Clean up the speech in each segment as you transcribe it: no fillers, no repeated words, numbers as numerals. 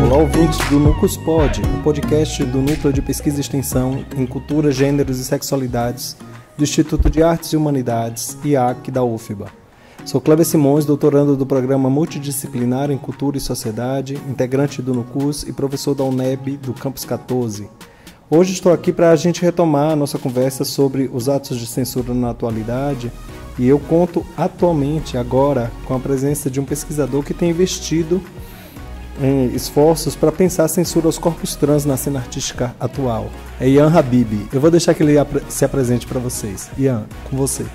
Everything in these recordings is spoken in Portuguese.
Olá, ouvintes do Nucus Pod, o podcast do Núcleo de Pesquisa e Extensão em Cultura, Gêneros e Sexualidades do Instituto de Artes e Humanidades, IAC, da UFBA. Sou Cléber Simões, doutorando do Programa Multidisciplinar em Cultura e Sociedade, integrante do Nucus e professor da UNEB do Campus 14. Hoje estou aqui para a gente retomar a nossa conversa sobre os atos de censura na atualidade, e eu conto atualmente, agora, com a presença de um pesquisador que tem investido em esforços para pensar a censura aos corpos trans na cena artística atual. É Ian Habib. Eu vou deixar que ele se apresente para vocês. Ian, com você.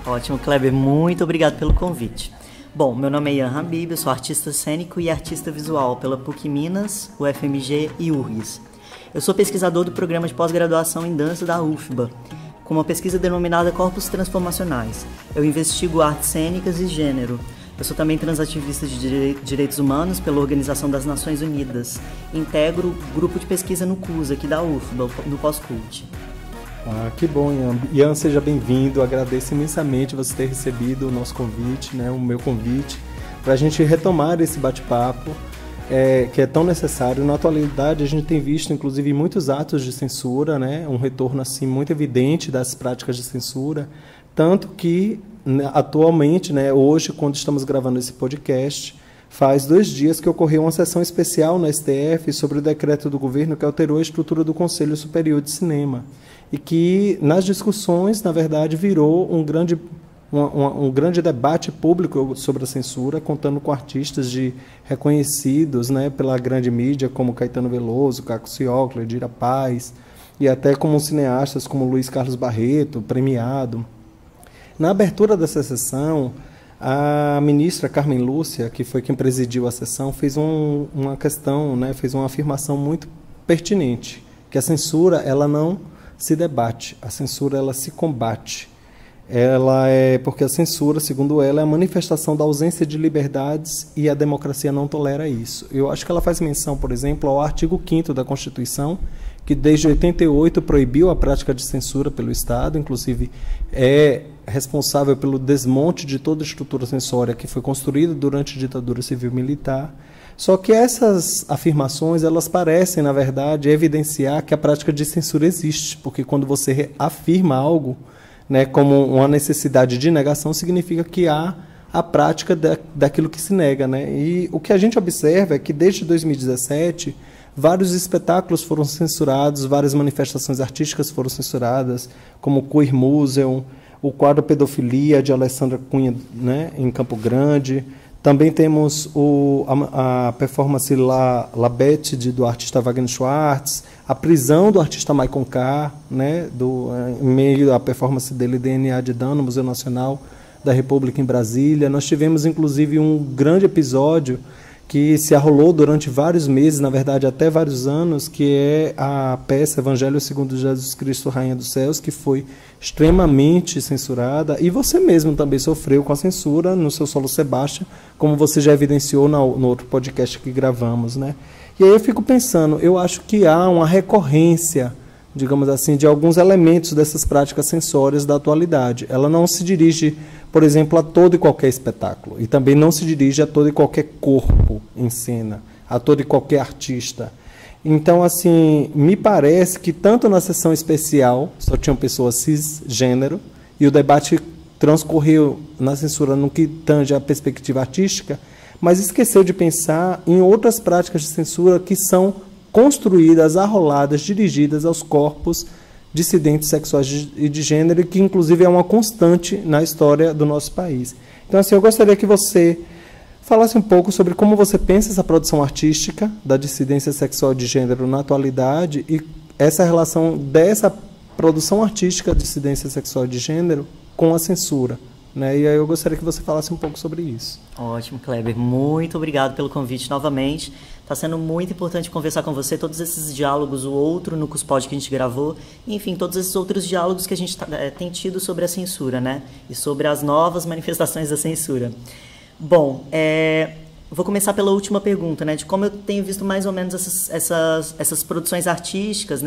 Ótimo, Kleber. Muito obrigado pelo convite. Bom, meu nome é Ian Habib, eu sou artista cênico e artista visual pela PUC Minas, UFMG e URGS. Eu sou pesquisador do programa de pós-graduação em dança da UFBA, com uma pesquisa denominada Corpos Transformacionais. Eu investigo artes cênicas e gênero. Eu sou também transativista de direitos humanos pela Organização das Nações Unidas. Integro o grupo de pesquisa no CUS, aqui da UFBA, no Pós-Cult. Que bom, Ian. Ian, seja bem-vindo. Agradeço imensamente você ter recebido o nosso convite, o meu convite, para a gente retomar esse bate-papo, que é tão necessário. Na atualidade, a gente tem visto, inclusive, muitos atos de censura, um retorno assim, muito evidente das práticas de censura, tanto que atualmente, hoje, quando estamos gravando esse podcast, faz 2 dias que ocorreu uma sessão especial na STF sobre o decreto do governo que alterou a estrutura do Conselho Superior de Cinema e que, nas discussões, na verdade, virou um grande debate público sobre a censura, contando com artistas reconhecidos pela grande mídia, como Caetano Veloso, Caco Ciocla, Edira Paz, e até como cineastas como Luiz Carlos Barreto, premiado. Na abertura dessa sessão, a ministra Carmen Lúcia, que foi quem presidiu a sessão, fez uma questão, fez uma afirmação muito pertinente, que a censura ela não se debate, a censura ela se combate. Porque a censura, segundo ela, é a manifestação da ausência de liberdades e a democracia não tolera isso. Eu acho que ela faz menção, por exemplo, ao artigo 5º da Constituição, que desde 88 proibiu a prática de censura pelo Estado, inclusive é responsável pelo desmonte de toda a estrutura censória que foi construída durante a ditadura civil-militar. Só que essas afirmações, elas parecem, na verdade, evidenciar que a prática de censura existe, porque quando você afirma algo, como uma necessidade de negação, significa que há a prática daquilo que se nega. E o que a gente observa é que desde 2017, vários espetáculos foram censurados, várias manifestações artísticas foram censuradas, como o Queer Museum, o quadro Pedofilia, de Alessandra Cunha, em Campo Grande. Também temos a performance La Bête, do artista Wagner Schwartz, a prisão do artista Michael Carr, em meio à performance dele, DNA de Dano, no Museu Nacional da República em Brasília. Nós tivemos, inclusive, um grande episódio que se arrolou durante vários meses, na verdade até vários anos, que é a peça Evangelho segundo Jesus Cristo, Rainha dos Céus, que foi extremamente censurada, e você mesmo também sofreu com a censura no seu solo Sebastião, como você já evidenciou no outro podcast que gravamos. E aí eu fico pensando, eu acho que há uma recorrência, digamos assim, de alguns elementos dessas práticas censórias da atualidade. Ela não se dirige, por exemplo, a todo e qualquer espetáculo, e também não se dirige a todo e qualquer corpo em cena, a todo e qualquer artista. Então, assim, me parece que tanto na sessão especial só tinham pessoas cisgênero, e o debate transcorreu na censura no que tange a perspectiva artística, mas esqueceu de pensar em outras práticas de censura que são construídas, arroladas, dirigidas aos corpos dissidentes sexuais e de gênero, que inclusive é uma constante na história do nosso país. Então, assim, eu gostaria que você falasse um pouco sobre como você pensa essa produção artística da dissidência sexual e de gênero na atualidade e essa relação dessa produção artística de dissidência sexual e de gênero com a censura. E aí eu gostaria que você falasse um pouco sobre isso. Ótimo, Kleber. Muito obrigado pelo convite novamente. Está sendo muito importante conversar com você, todos esses diálogos, o outro Nucus Pod que a gente gravou, enfim, todos esses outros diálogos que a gente tem tido sobre a censura, e sobre as novas manifestações da censura. Bom, vou começar pela última pergunta, de como eu tenho visto mais ou menos essas produções artísticas,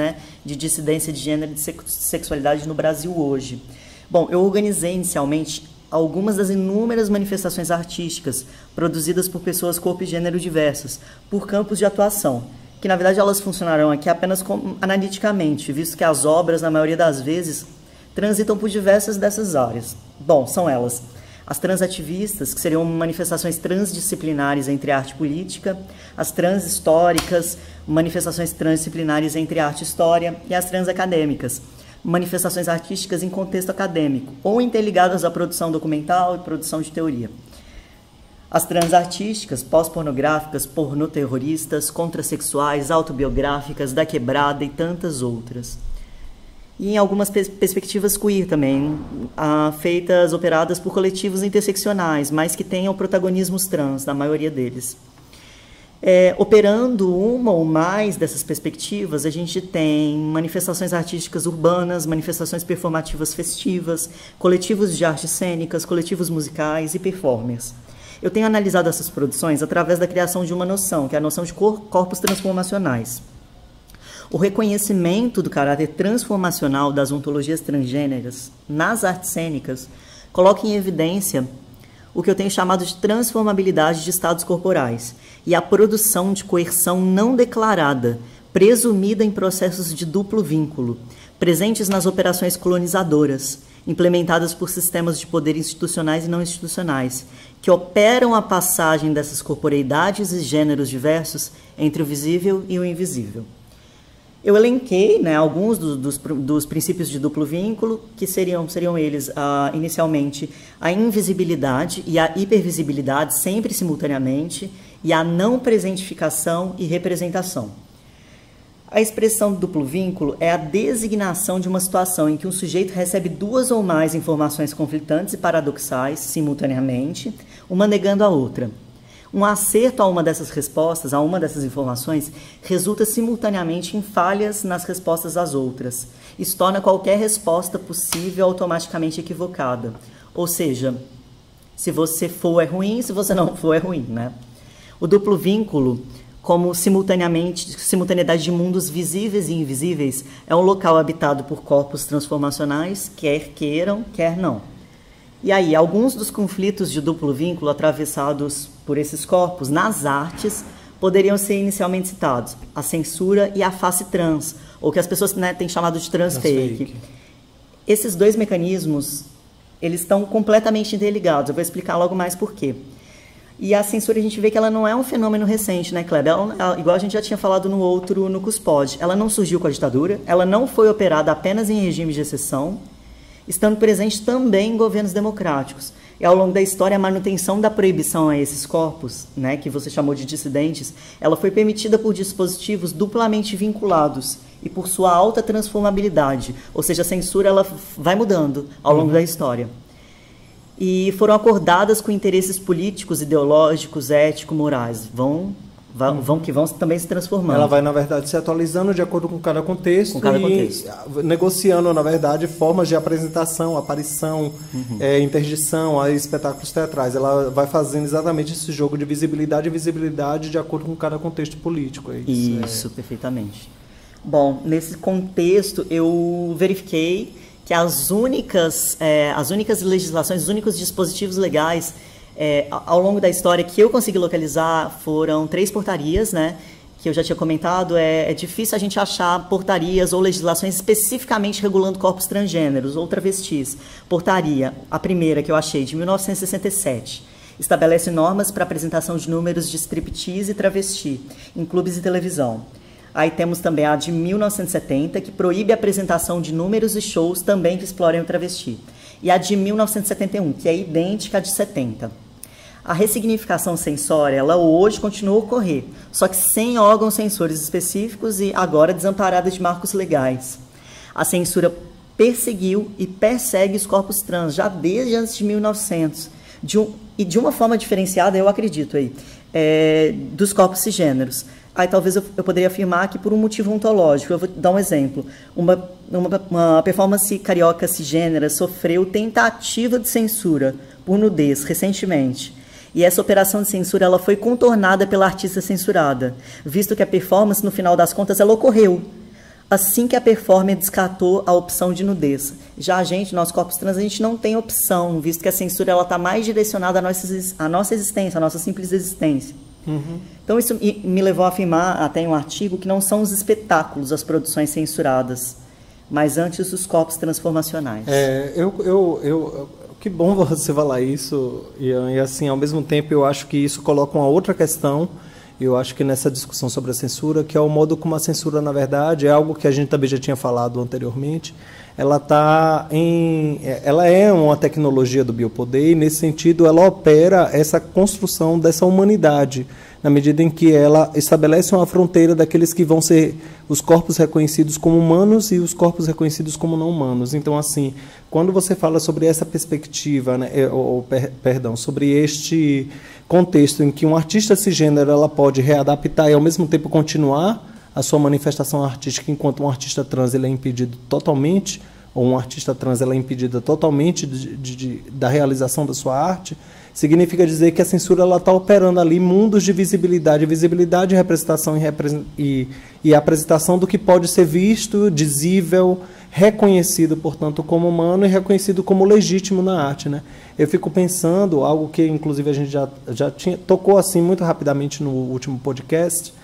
de dissidência de gênero e de sexualidade no Brasil hoje. Bom, eu organizei inicialmente algumas das inúmeras manifestações artísticas produzidas por pessoas corpo e gênero diversos, por campos de atuação, que na verdade elas funcionarão aqui apenas analiticamente, visto que as obras, na maioria das vezes, transitam por diversas dessas áreas. Bom, são elas: as transativistas, que seriam manifestações transdisciplinares entre arte e política, as transhistóricas, manifestações transdisciplinares entre arte e história, e as transacadêmicas, manifestações artísticas em contexto acadêmico, ou interligadas à produção documental e produção de teoria. As transartísticas, pós-pornográficas, pornoterroristas, contrassexuais, autobiográficas, da quebrada e tantas outras. E em algumas perspectivas queer também, operadas por coletivos interseccionais, mas que tenham protagonismos trans, na maioria deles. Operando uma ou mais dessas perspectivas, a gente tem manifestações artísticas urbanas, manifestações performativas festivas, coletivos de artes cênicas, coletivos musicais e performers. Eu tenho analisado essas produções através da criação de uma noção, que é a noção de corpos transformacionais. O reconhecimento do caráter transformacional das ontologias transgêneras nas artes cênicas coloca em evidência o que eu tenho chamado de transformabilidade de estados corporais e a produção de coerção não declarada, presumida em processos de duplo vínculo, presentes nas operações colonizadoras, implementadas por sistemas de poder institucionais e não institucionais, que operam a passagem dessas corporeidades e gêneros diversos entre o visível e o invisível. Eu elenquei, né, alguns dos princípios de duplo vínculo, que seriam eles, inicialmente, a invisibilidade e a hipervisibilidade, sempre simultaneamente, e a não presentificação e representação. A expressão do duplo vínculo é a designação de uma situação em que um sujeito recebe duas ou mais informações conflitantes e paradoxais, simultaneamente, uma negando a outra. Um acerto a uma dessas respostas, a uma dessas informações, resulta simultaneamente em falhas nas respostas às outras. Isso torna qualquer resposta possível automaticamente equivocada. Ou seja, se você for é ruim, se você não for é ruim, né? O duplo vínculo, como simultaneidade de mundos visíveis e invisíveis, é um local habitado por corpos transformacionais, quer queiram, quer não. E aí, alguns dos conflitos de duplo vínculo atravessados por esses corpos nas artes poderiam ser inicialmente citados: a censura e a face trans, ou que as pessoas, né, têm chamado de transfake. Esses dois mecanismos, eles estão completamente interligados. Eu vou explicar logo mais por quê. E a censura, a gente vê que ela não é um fenômeno recente, né, Kleber? Ela, igual a gente já tinha falado no CUSPOD, ela não surgiu com a ditadura, ela não foi operada apenas em regimes de exceção, estando presente também em governos democráticos. E ao longo da história, a manutenção da proibição a esses corpos, né, que você chamou de dissidentes, ela foi permitida por dispositivos duplamente vinculados e por sua alta transformabilidade. Ou seja, a censura ela vai mudando ao longo da história. E foram acordadas com interesses políticos, ideológicos, ético-morais. Vão também se transformando. Ela vai, na verdade, se atualizando de acordo com cada contexto negociando, na verdade, formas de apresentação, aparição, interdição, a espetáculos teatrais. Ela vai fazendo exatamente esse jogo de visibilidade e visibilidade de acordo com cada contexto político. Isso, perfeitamente. Bom, nesse contexto, eu verifiquei que as únicas legislações, os únicos dispositivos legais ao longo da história que eu consegui localizar foram 3 portarias, né, que eu já tinha comentado. É difícil a gente achar portarias ou legislações especificamente regulando corpos transgêneros ou travestis. Portaria, a primeira que eu achei, de 1967, estabelece normas para apresentação de números de striptease e travesti em clubes de televisão. Aí temos também a de 1970, que proíbe a apresentação de números e shows também que explorem o travesti. E a de 1971, que é idêntica à de 70. A ressignificação censória, ela hoje continua a ocorrer, só que sem órgãos censores específicos e agora desamparada de marcos legais. A censura perseguiu e persegue os corpos trans já desde antes de 1900, e de uma forma diferenciada, eu acredito, dos corpos cisgêneros. Aí talvez eu poderia afirmar que por um motivo ontológico. Eu vou dar um exemplo. Uma performance carioca cisgênera sofreu tentativa de censura por nudez recentemente. E essa operação de censura ela foi contornada pela artista censurada, visto que a performance, no final das contas, ela ocorreu. assim que a performer descartou a opção de nudez. Já a gente, nós corpos trans, a gente não tem opção, visto que a censura está mais direcionada à nossa existência, à nossa simples existência. Uhum. Então isso me levou a afirmar, até em um artigo, que não são os espetáculos as produções censuradas, mas antes os corpos transformacionais. Que bom você falar isso, Ian, e assim, ao mesmo tempo eu acho que isso coloca uma outra questão. Eu acho que nessa discussão sobre a censura, que é o modo como a censura, na verdade, é algo que a gente também já tinha falado anteriormente, ela é uma tecnologia do biopoder e, nesse sentido, ela opera essa construção dessa humanidade, na medida em que ela estabelece uma fronteira daqueles que vão ser os corpos reconhecidos como humanos e os corpos reconhecidos como não humanos. Então, assim, quando você fala sobre essa perspectiva, né, sobre este contexto em que um artista cisgênero ela pode readaptar e, ao mesmo tempo, continuar a sua manifestação artística, enquanto um artista trans ele é impedido totalmente, ou um artista trans ela é impedida totalmente da realização da sua arte, significa dizer que a censura está operando ali mundos de visibilidade, representação e apresentação do que pode ser visto, dizível, reconhecido, portanto, como humano e reconhecido como legítimo na arte, né? Eu fico pensando, algo que, inclusive, a gente já tocou assim muito rapidamente no último podcast,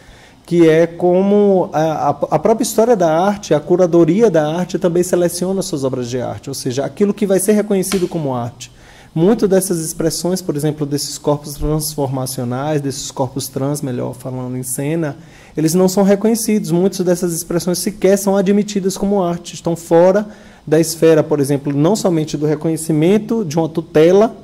que é como a própria história da arte, a curadoria da arte também seleciona suas obras de arte, ou seja, aquilo que vai ser reconhecido como arte. Muito dessas expressões, por exemplo, desses corpos transformacionais, desses corpos trans, melhor falando, em cena, eles não são reconhecidos. Muitas dessas expressões sequer são admitidas como arte, estão fora da esfera, por exemplo, não somente do reconhecimento de uma tutela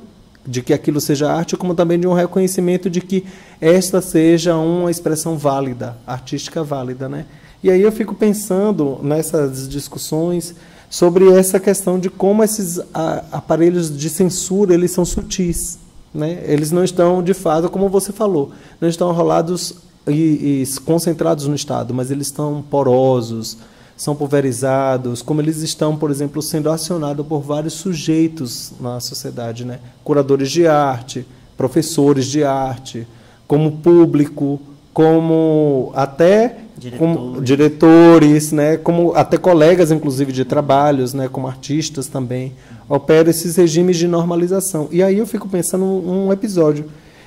de que aquilo seja arte, como também de um reconhecimento de que esta seja uma expressão válida, artística válida, né? E aí eu fico pensando nessas discussões sobre essa questão de como esses aparelhos de censura eles são sutis, né? Eles não estão, de fato, como você falou, não estão enrolados e concentrados no Estado, mas eles estão porosos, são pulverizados, como eles estão, por exemplo, sendo acionados por vários sujeitos na sociedade, né? Curadores de arte, professores de arte, como público, como até como diretores, né? Como até colegas, inclusive, de trabalhos, né? Como artistas também, operam esses regimes de normalização. E aí eu fico pensando num episódio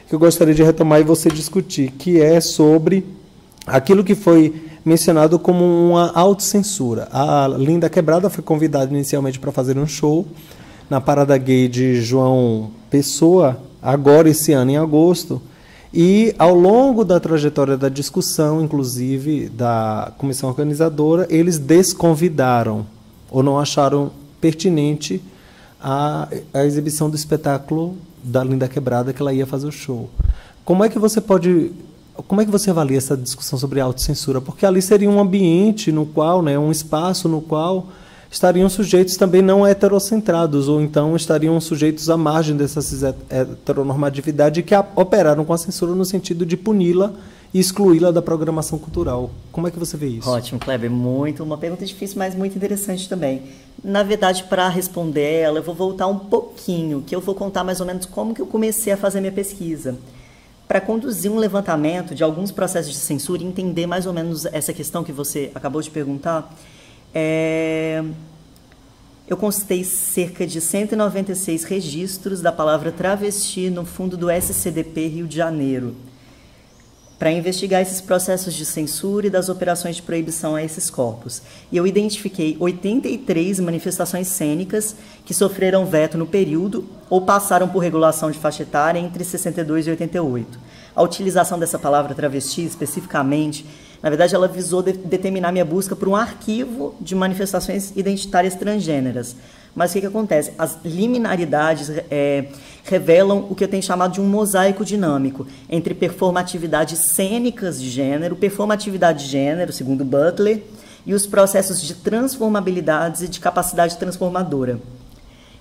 que eu gostaria de retomar e você discutir, que é sobre aquilo que foi mencionado como uma autocensura. A Linda Quebrada foi convidada inicialmente para fazer um show na Parada Gay de João Pessoa, agora esse ano, em agosto, e ao longo da trajetória da discussão, inclusive da comissão organizadora, eles desconvidaram ou não acharam pertinente a exibição do espetáculo da Linda Quebrada, que ela ia fazer o show. Como é que você avalia essa discussão sobre autocensura? Porque ali seria um ambiente no qual, né, um espaço no qual estariam sujeitos também não heterocentrados, ou então estariam sujeitos à margem dessa heteronormatividade que operaram com a censura no sentido de puni-la e excluí-la da programação cultural. Como é que você vê isso? Ótimo, Kleber. Uma pergunta difícil, mas muito interessante também. Na verdade, para responder ela, eu vou voltar um pouquinho, que eu vou contar mais ou menos como que eu comecei a fazer minha pesquisa. Para conduzir um levantamento de alguns processos de censura e entender mais ou menos essa questão que você acabou de perguntar, eu consultei cerca de 196 registros da palavra travesti no fundo do SCDP Rio de Janeiro, para investigar esses processos de censura e das operações de proibição a esses corpos. E eu identifiquei 83 manifestações cênicas que sofreram veto no período ou passaram por regulação de faixa etária entre 62 e 88. A utilização dessa palavra travesti, especificamente, na verdade, ela visou determinar minha busca por um arquivo de manifestações identitárias transgêneras. Mas o que acontece? As liminaridades revelam o que eu tenho chamado de um mosaico dinâmico entre performatividades cênicas de gênero, performatividade de gênero, segundo Butler, e os processos de transformabilidades e de capacidade transformadora.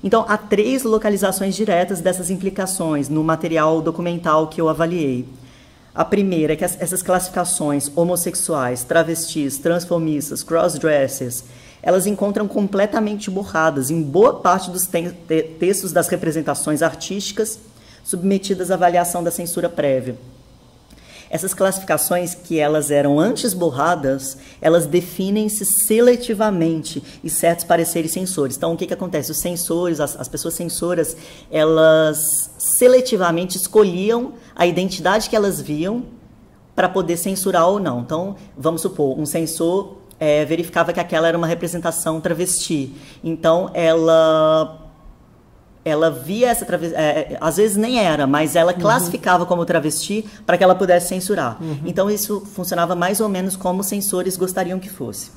Então, há 3 localizações diretas dessas implicações no material documental que eu avaliei. A primeira é que essas classificações homossexuais, travestis, transformistas, crossdressers, elas encontram completamente borradas em boa parte dos textos das representações artísticas submetidas à avaliação da censura prévia. Essas classificações, que elas eram antes borradas, elas definem-se seletivamente em certos pareceres censores. Então, o que acontece? Os censores, as pessoas censoras, elas seletivamente escolhiam a identidade que elas viam para poder censurar ou não. Então, vamos supor, um censor verificava que aquela era uma representação travesti. Então, ela via essa travesti, às vezes nem era, mas ela classificava como travesti para que ela pudesse censurar. Então isso funcionava mais ou menos como os censores gostariam que fosse.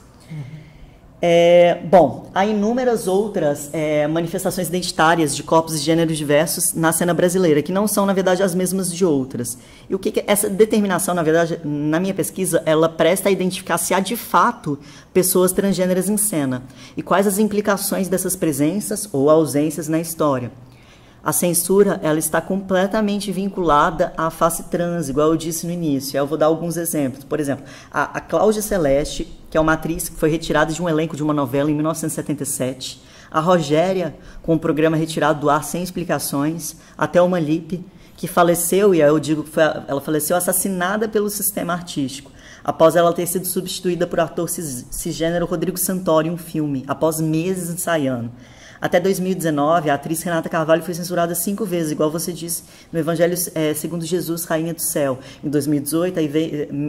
Bom, há inúmeras outras manifestações identitárias de corpos e gêneros diversos na cena brasileira, que não são, na verdade, as mesmas de outras. E o que essa determinação, na verdade, na minha pesquisa, ela presta a identificar se há, de fato, pessoas transgêneras em cena, e quais as implicações dessas presenças ou ausências na história. A censura, ela está completamente vinculada à face trans, igual eu disse no início. Eu vou dar alguns exemplos. Por exemplo, a Cláudia Celeste, que é uma atriz que foi retirada de um elenco de uma novela em 1977. A Rogéria, com um programa retirado do ar sem explicações. A Thelma Lippe, que faleceu, e aí eu digo que ela faleceu assassinada pelo sistema artístico, após ela ter sido substituída por ator cisgênero Rodrigo Santoro em um filme, após meses ensaiando. Até 2019, a atriz Renata Carvalho foi censurada 5 vezes, igual você disse, no Evangelho segundo Jesus, Rainha do Céu. Em 2018, aí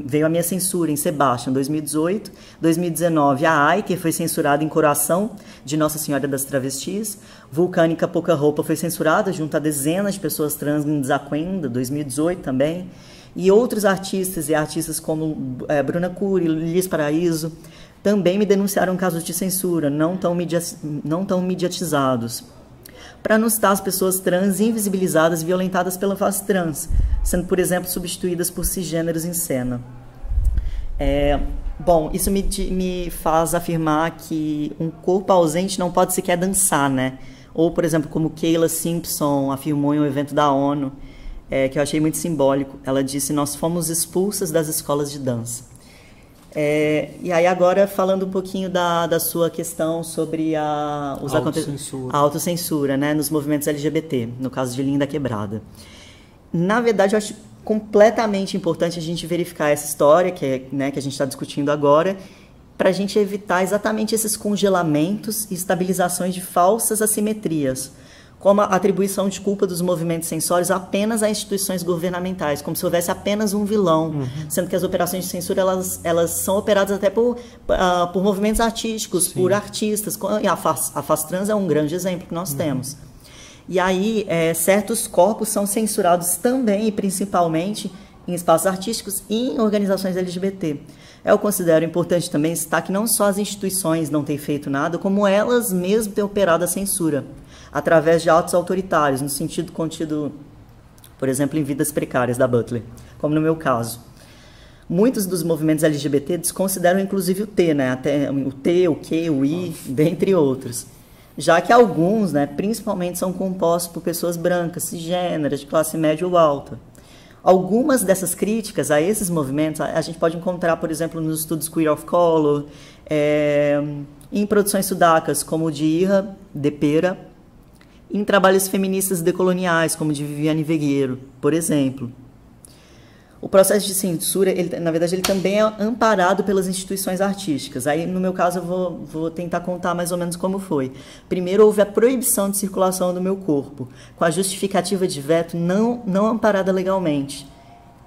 veio a minha censura em Sebastião. 2018, 2019, a Aiker foi censurada em Coração de Nossa Senhora das Travestis. Vulcânica Pouca Roupa foi censurada junto a dezenas de pessoas trans em Desaquenda, 2018 também. E outros artistas e artistas como Bruna Cury, Liz Paraíso, também me denunciaram casos de censura, não tão mediatizados, para não citar as pessoas trans invisibilizadas e violentadas pela face trans, sendo, por exemplo, substituídas por cisgêneros em cena. Bom, isso me faz afirmar que um corpo ausente não pode sequer dançar, né? Ou, por exemplo, como Keila Simpson afirmou em um evento da ONU, que eu achei muito simbólico. Ela disse: nós fomos expulsas das escolas de dança. E aí agora falando um pouquinho da sua questão sobre a autocensura, né, nos movimentos LGBT, no caso de Linda Quebrada. Na verdade, eu acho completamente importante a gente verificar essa história que a gente está discutindo agora, para a gente evitar exatamente esses congelamentos e estabilizações de falsas assimetrias, como a atribuição de culpa dos movimentos censórios apenas a instituições governamentais, como se houvesse apenas um vilão, sendo que as operações de censura elas são operadas até por movimentos artísticos, sim, por artistas. E a face trans é um grande exemplo que nós temos. E aí, certos corpos são censurados também e principalmente em espaços artísticos e em organizações LGBT. Eu considero importante também citar que não só as instituições não têm feito nada, como elas mesmas têm operado a censura, através de atos autoritários, no sentido contido, por exemplo, em Vidas Precárias, da Butler, como no meu caso. Muitos dos movimentos LGBT desconsideram inclusive o T, né? Até o T, o Q, o I, dentre outros. Já que alguns, né, principalmente, são compostos por pessoas brancas, cisgêneras, de classe média ou alta. Algumas dessas críticas a esses movimentos a gente pode encontrar, por exemplo, nos estudos Queer of Color, em produções sudacas, como o de Ira de Pera, em trabalhos feministas decoloniais, como de Viviane Vegueiro, por exemplo. O processo de censura, na verdade, ele também é amparado pelas instituições artísticas. Aí, no meu caso, eu vou tentar contar mais ou menos como foi. Primeiro, houve a proibição de circulação do meu corpo, com a justificativa de veto não amparada legalmente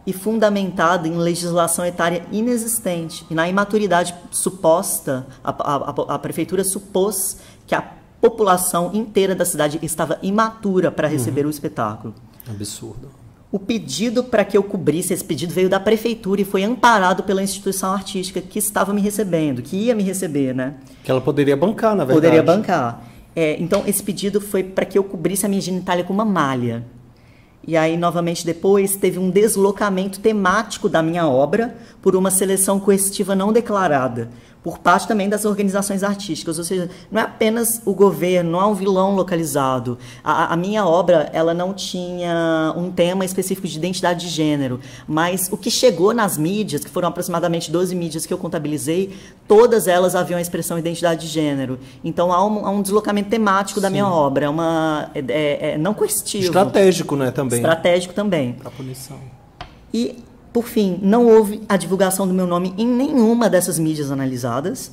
e fundamentada em legislação etária inexistente. E na imaturidade suposta, a prefeitura supôs que a população inteira da cidade estava imatura para receber o espetáculo. Absurdo. O pedido para que eu cobrisse, esse pedido veio da prefeitura e foi amparado pela instituição artística que estava me recebendo, que ia me receber, né? Que ela poderia bancar, na verdade. Poderia bancar. Então, esse pedido foi para que eu cobrisse a minha genitália com uma malha. E aí, novamente, depois, teve um deslocamento temático da minha obra por uma seleção coercitiva não declarada, por parte também das organizações artísticas. Ou seja, não é apenas o governo, não há um vilão localizado. A minha obra, ela não tinha um tema específico de identidade de gênero, mas o que chegou nas mídias, que foram aproximadamente 12 mídias que eu contabilizei, todas elas haviam a expressão identidade de gênero. Então, há um deslocamento temático da minha obra, não coercitivo. Estratégico, né, também. Estratégico também. Para a punição. E Por fim, não houve a divulgação do meu nome em nenhuma dessas mídias analisadas.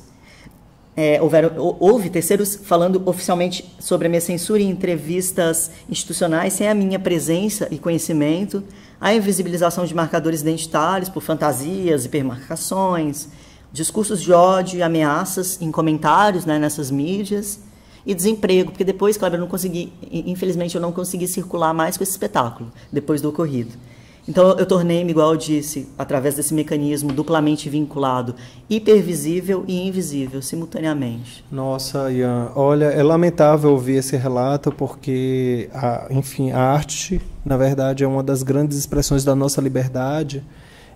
Houve terceiros falando oficialmente sobre a minha censura em entrevistas institucionais sem a minha presença e conhecimento, a invisibilização de marcadores identitários por fantasias, hipermarcações, discursos de ódio e ameaças em comentários, né, nessas mídias, e desemprego, porque depois, Kleber, infelizmente eu não consegui circular mais com esse espetáculo, depois do ocorrido. Então eu tornei-me, igual eu disse, através desse mecanismo duplamente vinculado, hipervisível e invisível, simultaneamente. Nossa, Ian, olha, é lamentável ouvir esse relato, porque, enfim, a arte, na verdade, é uma das grandes expressões da nossa liberdade,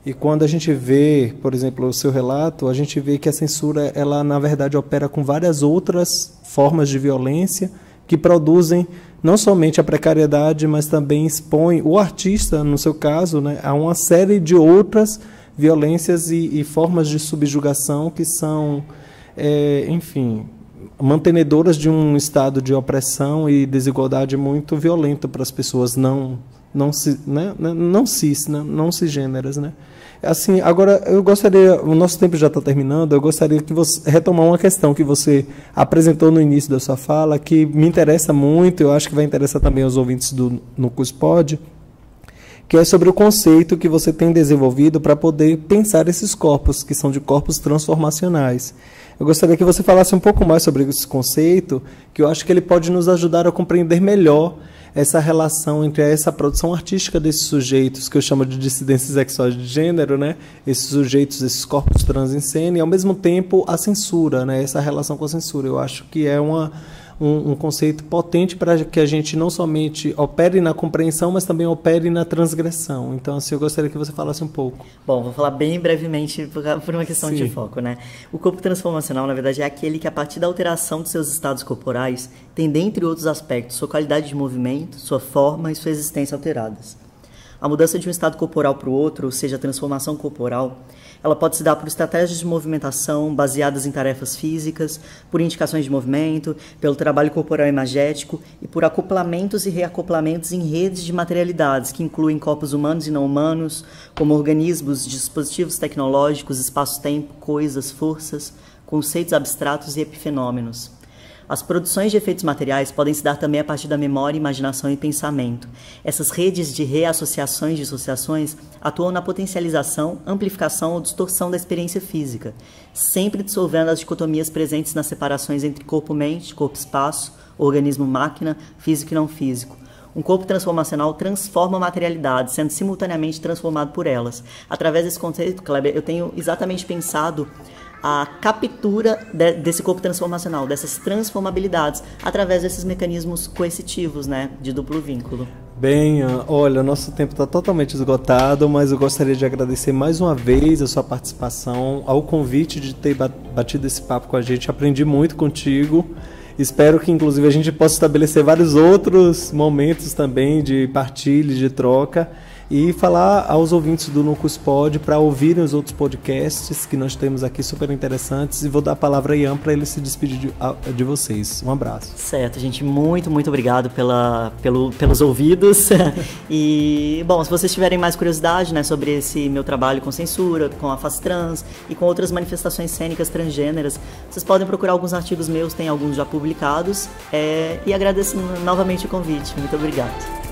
e quando a gente vê, por exemplo, o seu relato, a gente vê que a censura, ela, na verdade, opera com várias outras formas de violência que produzem não somente a precariedade, mas também expõe o artista, no seu caso, né, a uma série de outras violências e formas de subjugação que são, enfim, mantenedoras de um estado de opressão e desigualdade muito violento para as pessoas não cisgêneras, né? Assim, agora eu gostaria, o nosso tempo já está terminando, eu gostaria que você retomar uma questão que você apresentou no início da sua fala, que me interessa muito, eu acho que vai interessar também aos ouvintes do NucusPod, que é sobre o conceito que você tem desenvolvido para poder pensar esses corpos, que são de corpos transformacionais. Eu gostaria que você falasse um pouco mais sobre esse conceito, que eu acho que ele pode nos ajudar a compreender melhor essa relação entre essa produção artística desses sujeitos, que eu chamo de dissidência sexual de gênero, né? Esses sujeitos, esses corpos trans em cena, e ao mesmo tempo a censura, né? Essa relação com a censura. Eu acho que é um conceito potente para que a gente não somente opere na compreensão, mas também opere na transgressão. Então, assim, eu gostaria que você falasse um pouco. Bom, vou falar bem brevemente por uma questão de foco, né? O corpo transformacional, na verdade, é aquele que, a partir da alteração de seus estados corporais, tem, dentre outros aspectos, sua qualidade de movimento, sua forma e sua existência alteradas. A mudança de um estado corporal para o outro, ou seja, a transformação corporal, ela pode se dar por estratégias de movimentação baseadas em tarefas físicas, por indicações de movimento, pelo trabalho corporal imagético e por acoplamentos e reacoplamentos em redes de materialidades, que incluem corpos humanos e não humanos, como organismos, dispositivos tecnológicos, espaço-tempo, coisas, forças, conceitos abstratos e epifenômenos. As produções de efeitos materiais podem se dar também a partir da memória, imaginação e pensamento. Essas redes de reassociações e dissociações atuam na potencialização, amplificação ou distorção da experiência física, sempre dissolvendo as dicotomias presentes nas separações entre corpo-mente, corpo-espaço, organismo-máquina, físico e não físico. Um corpo transformacional transforma a materialidade, sendo simultaneamente transformado por elas. Através desse conceito, Kleber, eu tenho exatamente pensado a captura desse corpo transformacional, dessas transformabilidades, através desses mecanismos coercitivos, né, de duplo vínculo. Bem, olha, nosso tempo está totalmente esgotado, mas eu gostaria de agradecer mais uma vez a sua participação, ao convite de ter batido esse papo com a gente. Aprendi muito contigo. Espero que, inclusive, a gente possa estabelecer vários outros momentos também de partilha, de troca, e falar aos ouvintes do NucusPod para ouvirem os outros podcasts que nós temos aqui super interessantes, e vou dar a palavra a Ian para ele se despedir de vocês. Um abraço. Certo, gente, muito obrigado pelos ouvidos. E, bom, se vocês tiverem mais curiosidade, né, sobre esse meu trabalho com censura, com a face trans e com outras manifestações cênicas transgêneras, vocês podem procurar alguns artigos meus, tem alguns já publicados, e agradeço novamente o convite. Muito obrigado.